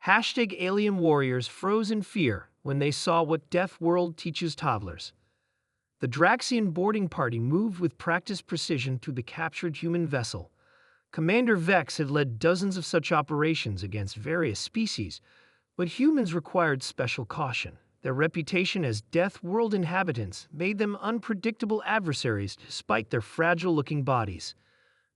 Hashtag alien warriors froze in fear when they saw what Death World teaches toddlers. The Draxian boarding party moved with practiced precision through the captured human vessel. Commander Vex had led dozens of such operations against various species, but humans required special caution. Their reputation as Death World inhabitants made them unpredictable adversaries despite their fragile-looking bodies.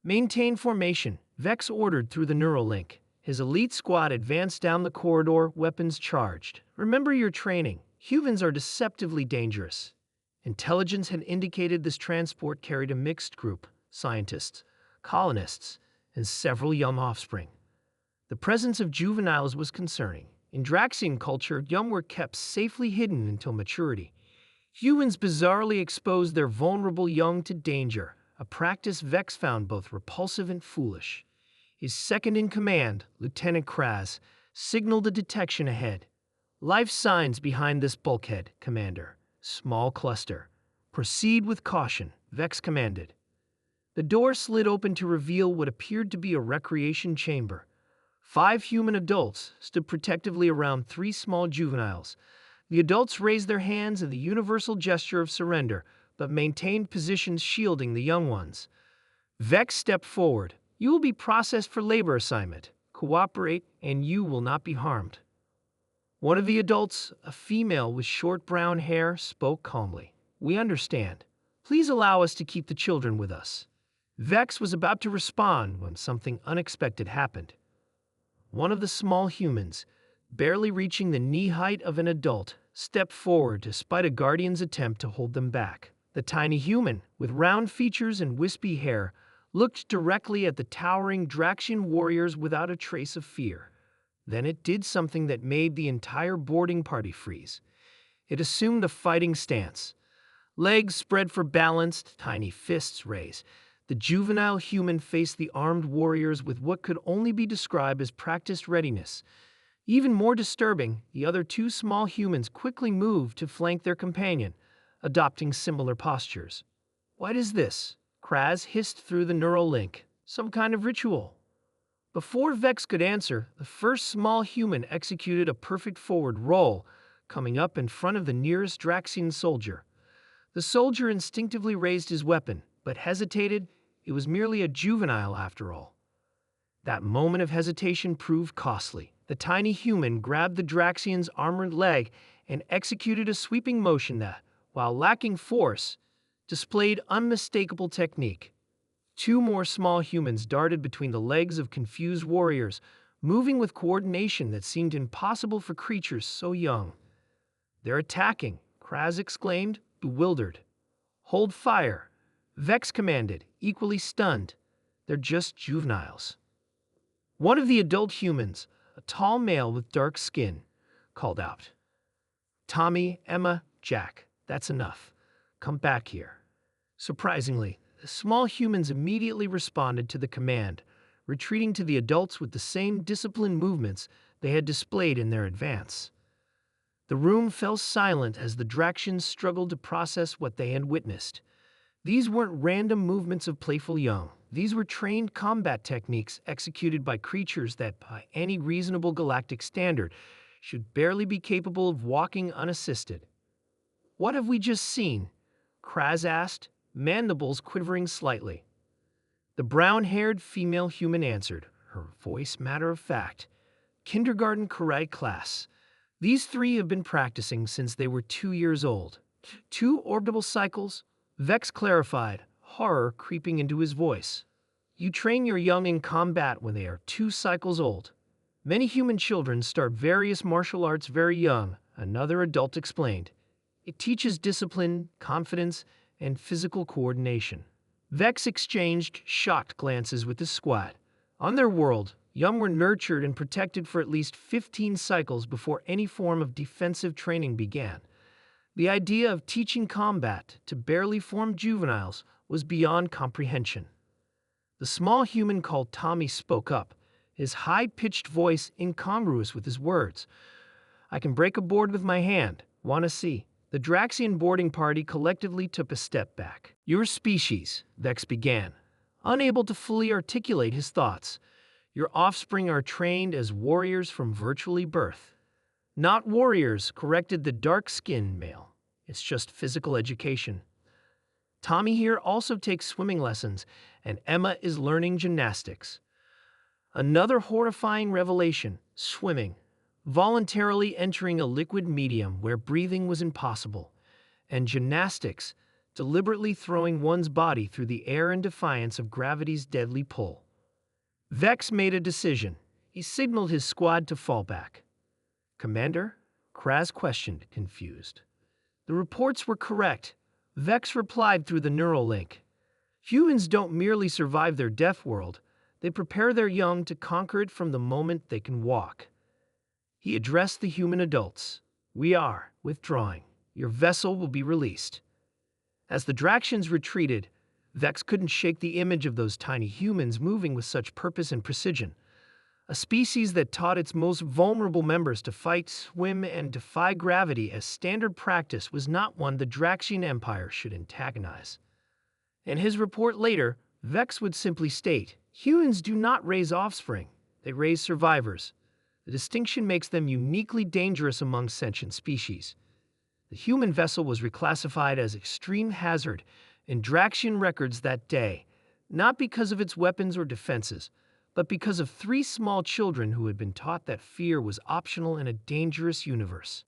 Maintain formation, Vex ordered through the Neuralink. His elite squad advanced down the corridor, weapons charged. Remember your training. Humans are deceptively dangerous. Intelligence had indicated this transport carried a mixed group, scientists, colonists, and several young offspring. The presence of juveniles was concerning. In Draxian culture, young were kept safely hidden until maturity. Humans bizarrely exposed their vulnerable young to danger, a practice Vex found both repulsive and foolish. His second-in-command, Lieutenant Kraz, signaled a detection ahead. Life signs behind this bulkhead, Commander. Small cluster. Proceed with caution, Vex commanded. The door slid open to reveal what appeared to be a recreation chamber. 5 human adults stood protectively around 3 small juveniles. The adults raised their hands in the universal gesture of surrender, but maintained positions shielding the young ones. Vex stepped forward. You will be processed for labor assignment. Cooperate, and you will not be harmed. One of the adults, a female with short brown hair, spoke calmly. We understand. Please allow us to keep the children with us. Vex was about to respond when something unexpected happened. One of the small humans, barely reaching the knee height of an adult, stepped forward despite a guardian's attempt to hold them back. The tiny human, with round features and wispy hair, looked directly at the towering Draxian warriors without a trace of fear. Then it did something that made the entire boarding party freeze. It assumed a fighting stance. Legs spread for balance, tiny fists raised. The juvenile human faced the armed warriors with what could only be described as practiced readiness. Even more disturbing, the other 2 small humans quickly moved to flank their companion, adopting similar postures. What is this? Kraz hissed through the neural link. Some kind of ritual. Before Vex could answer, the first small human executed a perfect forward roll, coming up in front of the nearest Draxian soldier. The soldier instinctively raised his weapon, but hesitated. It was merely a juvenile after all. That moment of hesitation proved costly. The tiny human grabbed the Draxian's armored leg and executed a sweeping motion that, while lacking force, displayed unmistakable technique. 2 more small humans darted between the legs of confused warriors, moving with coordination that seemed impossible for creatures so young. They're attacking, Kraz exclaimed, bewildered. Hold fire, Vex commanded, equally stunned. They're just juveniles. One of the adult humans, a tall male with dark skin, called out. Tommy, Emma, Jack, that's enough. Come back here. Surprisingly, the small humans immediately responded to the command, retreating to the adults with the same disciplined movements they had displayed in their advance. The room fell silent as the Draxians struggled to process what they had witnessed. These weren't random movements of playful young. These were trained combat techniques executed by creatures that, by any reasonable galactic standard, should barely be capable of walking unassisted. What have we just seen? Kraz asked, mandibles quivering slightly. The brown-haired female human answered, her voice matter-of-fact. Kindergarten karate class. These 3 have been practicing since they were 2 years old. 2 orbital cycles? Vex clarified, horror creeping into his voice. You train your young in combat when they are 2 cycles old. Many human children start various martial arts very young, another adult explained. It teaches discipline, confidence, and physical coordination. Vex exchanged shocked glances with his squad. On their world, young were nurtured and protected for at least 15 cycles before any form of defensive training began. The idea of teaching combat to barely formed juveniles was beyond comprehension. The small human called Tommy spoke up, his high-pitched voice incongruous with his words. I can break a board with my hand. Wanna see? The Draxian boarding party collectively took a step back. Your species, Vex began, unable to fully articulate his thoughts. Your offspring are trained as warriors from virtually birth. Not warriors, corrected the dark-skinned male. It's just physical education. Tommy here also takes swimming lessons, and Emma is learning gymnastics. Another horrifying revelation: swimming. Voluntarily entering a liquid medium where breathing was impossible. And gymnastics, deliberately throwing one's body through the air in defiance of gravity's deadly pull. Vex made a decision. He signaled his squad to fall back. "Commander?" Kraz questioned, confused. The reports were correct. Vex replied through the neural link. Humans don't merely survive their death world, they prepare their young to conquer it from the moment they can walk. He addressed the human adults. "We are withdrawing. Your vessel will be released." As the Draxians retreated, Vex couldn't shake the image of those tiny humans moving with such purpose and precision. A species that taught its most vulnerable members to fight, swim, and defy gravity as standard practice was not one the Draxian Empire should antagonize. In his report later, Vex would simply state, "Humans do not raise offspring, they raise survivors. The distinction makes them uniquely dangerous among sentient species." The human vessel was reclassified as extreme hazard in Draxian records that day, not because of its weapons or defenses, but because of 3 small children who had been taught that fear was optional in a dangerous universe.